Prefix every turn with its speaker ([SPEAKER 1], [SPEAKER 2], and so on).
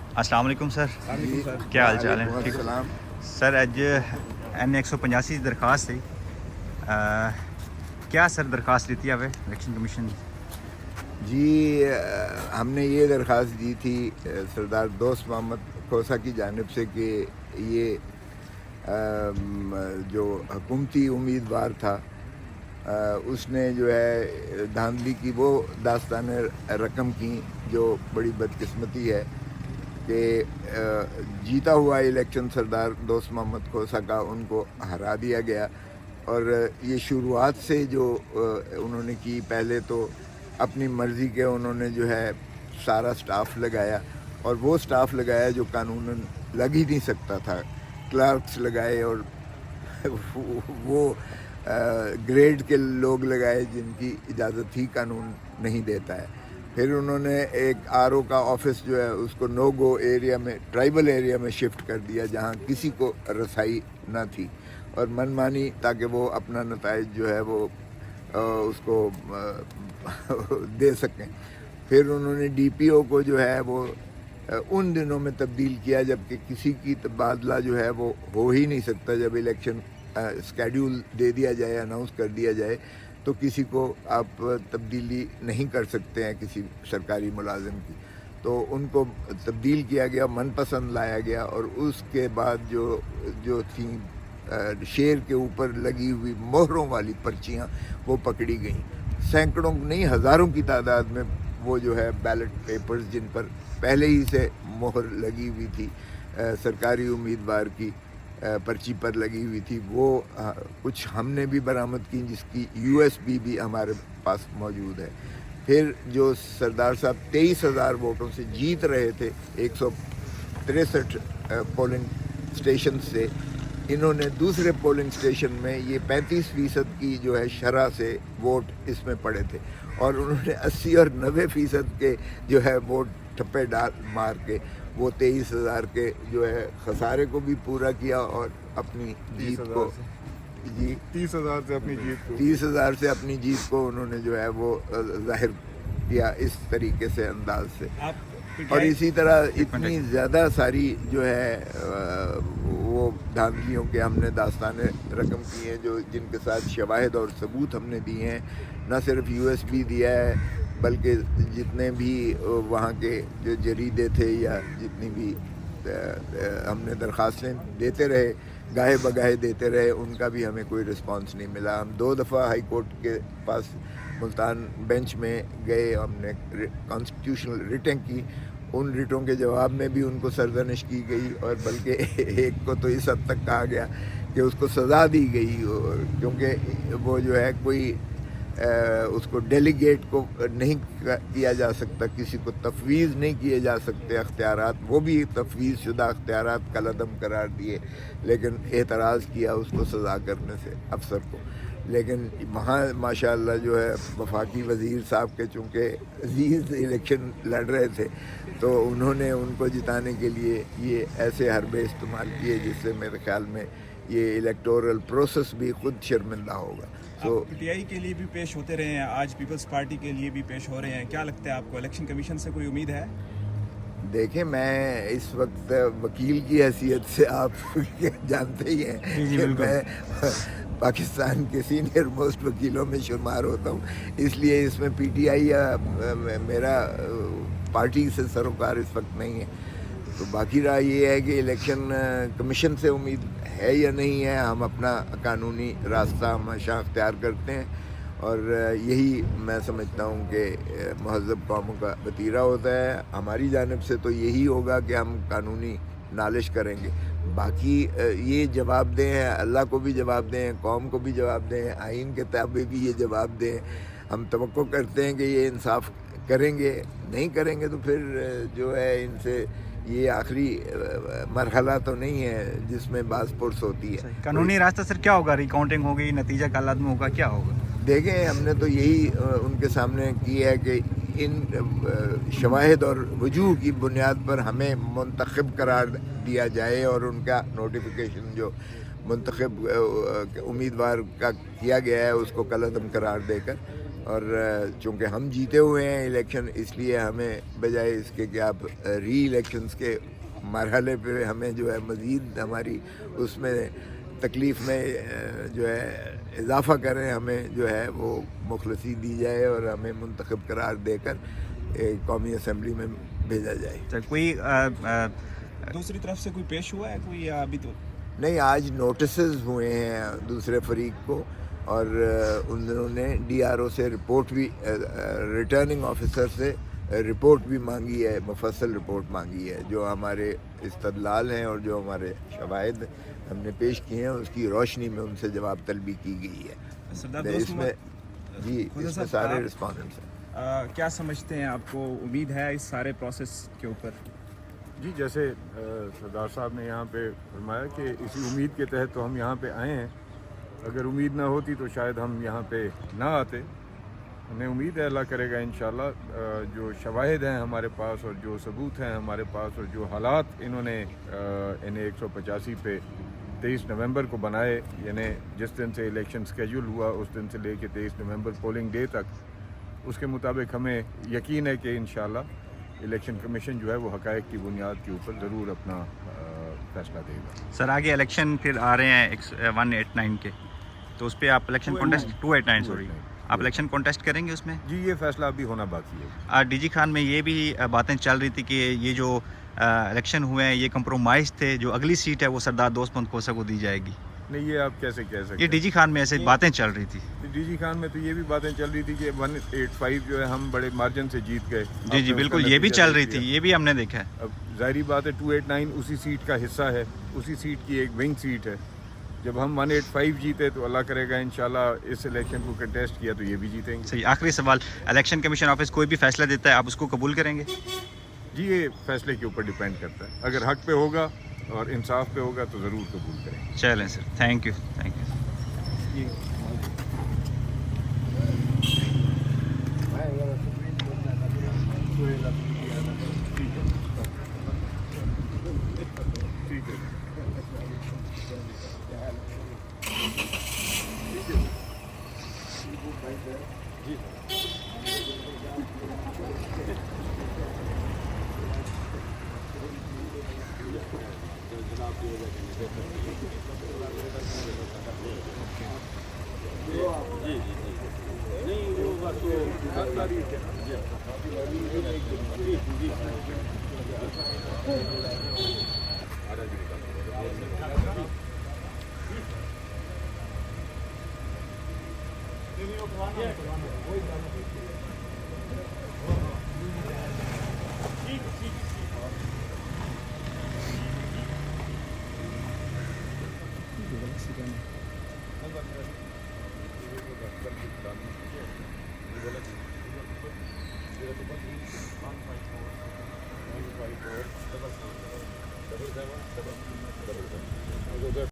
[SPEAKER 1] अस्सलाम वालेकुम सर, क्या हाल चाल है? ठीक हो
[SPEAKER 2] السلام.
[SPEAKER 1] सर? अज N185 की दरख्वास्त थी, क्या सर दरख्वास्त दी थी आपने इलेक्शन कमीशन?
[SPEAKER 2] जी, हमने ये दरख्वास्त दी थी सरदार दोस्त मोहम्मद खोसा की जानिब से कि ये जो हुकूमती उम्मीदवार था उसने जो है धांधली की वो दास्तान रकम की जो बड़ी बदकिस्मती है कि जीता हुआ इलेक्शन सरदार दोस्त मोहम्मद खोसा का उनको हरा दिया गया। और ये शुरुआत से जो उन्होंने की, पहले तो अपनी मर्ज़ी के उन्होंने जो है सारा स्टाफ लगाया, और वो स्टाफ लगाया जो कानूनन लग ही नहीं सकता था। क्लर्क्स लगाए और वो ग्रेड के लोग लगाए जिनकी इजाज़त ही कानून नहीं देता है। फिर उन्होंने एक आरओ का ऑफिस जो है उसको नो गो एरिया में, ट्राइबल एरिया में शिफ्ट कर दिया जहाँ किसी को रसाई ना थी, और मनमानी ताकि वो अपना नताइज जो है वो उसको दे सकें। फिर उन्होंने डीपीओ को जो है वो उन दिनों में तब्दील किया जबकि किसी की तबादला जो है वो हो ही नहीं सकता। जब इलेक्शन स्केड्यूल दे दिया जाए, अनाउंस कर दिया जाए, तो किसी को आप तब्दीली नहीं कर सकते हैं किसी सरकारी मुलाजिम की। तो उनको तब्दील किया गया, मनपसंद लाया गया, और उसके बाद जो थी शेर के ऊपर लगी हुई मोहरों वाली पर्चियाँ वो पकड़ी गईं। सैकड़ों नहीं हज़ारों की तादाद में वो जो है बैलेट पेपर्स जिन पर पहले ही से मोहर लगी हुई थी सरकारी उम्मीदवार की पर्ची पर लगी हुई थी, वो कुछ हमने भी बरामद की जिसकी यूएसबी भी हमारे पास मौजूद है। फिर जो सरदार साहब 23,000 वोटों से जीत रहे थे 163 पोलिंग स्टेशन से, इन्होंने दूसरे पोलिंग स्टेशन में ये 35% की जो है शरह से वोट इसमें पड़े थे, और उन्होंने 80 और 90% के जो है वोट ठप्पे मार के वो 23,000 के जो है खसारे को भी पूरा किया और अपनी जीत को
[SPEAKER 3] 30,000 से अपनी जीत को
[SPEAKER 2] 30,000 से अपनी जीत को उन्होंने जो है वो जाहिर किया इस तरीके से, अंदाज से। और इसी तरह इतनी ज़्यादा सारी जो है वो धांधलियों के हमने दास्ताने रकम की हैं जो जिनके साथ शवाहिद और सबूत हमने दिए हैं। न सिर्फ यूएसबी दिया है बल्कि जितने भी वहाँ के जो जरीदे थे या जितनी भी हमने दरख्वास्तें देते रहे, गाहे बगाहे देते रहे, उनका भी हमें कोई रिस्पांस नहीं मिला। हम 2 दफ़ा हाई कोर्ट के पास मुल्तान बेंच में गए, हमने कॉन्स्टिट्यूशनल रिटें की, उन रिटों के जवाब में भी उनको सरजनिश की गई, और बल्कि एक को तो इस हद तक कहा गया कि उसको सज़ा दी गई क्योंकि वो जो है कोई उसको डेलीगेट को नहीं किया जा सकता, किसी को तफवीज़ नहीं किए जा सकते अख्तियारात, वो भी तफवीज़ शुदा अख्तियारात कलअदम करार दिए, लेकिन एतराज़ किया उसको सज़ा करने से अफसर को। लेकिन वहाँ माशाअल्लाह जो है वफाकी वज़ीर साहब के चूँकि अजीज़ इलेक्शन लड़ रहे थे तो उन्होंने उनको जिताने के लिए ये ऐसे हरबे इस्तेमाल किए जिससे मेरे ख्याल में ये इलेक्टोरल प्रोसेस भी खुद शर्मिंदा होगा।
[SPEAKER 4] तो पीटीआई के लिए भी पेश होते रहे हैं, आज पीपल्स पार्टी के लिए भी पेश हो रहे हैं, क्या लगता है आपको इलेक्शन कमीशन से कोई उम्मीद है?
[SPEAKER 2] देखें, मैं इस वक्त वकील की हैसियत से आप जानते ही हैं कि मैं पाकिस्तान के सीनियर मोस्ट वकीलों में शुमार होता हूँ, इसलिए इसमें पीटीआई या मेरा पार्टी से सरोकार इस वक्त नहीं है। तो बाकी रहा ये है कि इलेक्शन कमीशन से उम्मीद है या नहीं है, हम अपना कानूनी रास्ता हमेशा अख्तियार करते हैं, और यही मैं समझता हूँ कि महज़ब कौमों का वतीरा होता है। हमारी जानिब से तो यही होगा कि हम कानूनी नालिश करेंगे। बाकी ये जवाब दें, अल्लाह को भी जवाब दें, कौम को भी जवाब दें, आइन के ताबे भी ये जवाब दें। हम तवक्को करते हैं कि ये इंसाफ करेंगे, नहीं करेंगे तो फिर जो है इनसे ये आखिरी मरहला तो नहीं है जिसमें बाज़ पुरस होती है।
[SPEAKER 1] कानूनी रास्ता सर क्या होगा? रिकाउंटिंग होगी, नतीजा कल में होगा, क्या होगा?
[SPEAKER 2] देखें, हमने तो यही उनके सामने की है कि इन शवाहिद और वजूह की बुनियाद पर हमें मुंतखब करार दिया जाए, और उनका नोटिफिकेशन जो मुंतखब उम्मीदवार का किया गया है उसको कलअदम करार देकर اور چونکہ ہم جیتے ہوئے ہیں الیکشن، اس لیے ہمیں بجائے اس کے کہ آپ ری الیکشنز کے مرحلے پہ ہمیں جو ہے مزید ہماری اس میں تکلیف میں جو ہے اضافہ کریں، ہمیں جو ہے وہ مخلصی دی جائے اور ہمیں منتخب قرار دے کر قومی اسمبلی میں بھیجا جائے۔
[SPEAKER 1] کوئی
[SPEAKER 4] دوسری طرف سے کوئی پیش ہوا ہے کوئی ابھی تو؟
[SPEAKER 2] نہیں، آج نوٹسز ہوئے ہیں دوسرے فریق کو، اور انہوں نے ڈی آر او سے رپورٹ بھی، ریٹرننگ آفیسر سے رپورٹ بھی مانگی ہے، مفصل رپورٹ مانگی ہے، جو ہمارے استدلال ہیں اور جو ہمارے شواہد ہم نے پیش کیے ہیں اس کی روشنی میں ان سے جواب طلبی کی گئی ہے۔
[SPEAKER 4] سردار
[SPEAKER 2] اس میں جی اس میں سارے رسپونڈنٹس ہیں۔
[SPEAKER 4] کیا سمجھتے ہیں، آپ کو امید ہے اس سارے پروسیس کے اوپر؟
[SPEAKER 3] جی، جیسے سردار صاحب نے یہاں پہ فرمایا کہ اسی امید کے تحت تو ہم یہاں پہ آئے ہیں، اگر امید نہ ہوتی تو شاید ہم یہاں پہ نہ آتے۔ ہمیں امید ہے اللہ کرے گا انشاءاللہ جو شواہد ہیں ہمارے پاس اور جو ثبوت ہیں ہمارے پاس اور جو حالات انہوں نے انہیں 185 پہ 23 نومبر کو بنائے، یعنی جس دن سے الیکشن سکیجول ہوا اس دن سے لے کے 23 نومبر پولنگ ڈے تک، اس کے مطابق ہمیں یقین ہے کہ انشاءاللہ الیکشن کمیشن جو ہے وہ حقائق کی بنیاد کے اوپر ضرور اپنا فیصلہ دے گا۔
[SPEAKER 1] سر آگے الیکشن پھر آ رہے ہیں 189 کے، تو اس پہ آپ الیکشن کانٹیسٹ 289 سوری آپ الیکشن کانٹیسٹ کریں گے اس میں؟
[SPEAKER 3] جی، یہ فیصلہ ابھی ہونا باقی ہے۔
[SPEAKER 1] ڈی جی خان میں یہ بھی باتیں چل رہی تھی کہ یہ جو الیکشن ہوئے ہیں یہ کمپرومائز تھے، جو اگلی سیٹ ہے وہ سردار دوست محمد کھوسہ کو دی جائے گی۔
[SPEAKER 3] نہیں، یہ آپ کیسے کہہ سکتے
[SPEAKER 1] یہ ڈی جی خان میں ایسے باتیں چل رہی تھی۔
[SPEAKER 3] ڈی جی خان میں تو یہ بھی باتیں چل رہی تھی کہ 185 جو ہے ہم بڑے مارجن سے جیت گئے۔
[SPEAKER 1] جی جی بالکل، یہ بھی چل رہی تھی، یہ بھی ہم نے دیکھا ہے۔
[SPEAKER 3] اب ظاہری بات ہے 289 اسی سیٹ کا حصہ ہے، اسی سیٹ کی ایک ونگ سیٹ ہے۔ جب ہم 185 جیتے تو اللہ کرے گا انشاءاللہ اس الیکشن کو کنٹیسٹ کیا تو یہ بھی جیتیں گے۔
[SPEAKER 1] صحیح، آخری سوال، الیکشن کمیشن آفس کوئی بھی فیصلہ دیتا ہے آپ اس کو قبول کریں گے؟
[SPEAKER 3] جی، یہ فیصلے کے اوپر ڈیپینڈ کرتا ہے، اگر حق پہ ہوگا اور انصاف پہ ہوگا تو ضرور قبول کریں گے۔
[SPEAKER 1] چلیں سر، تھینک یو، تھینک یو۔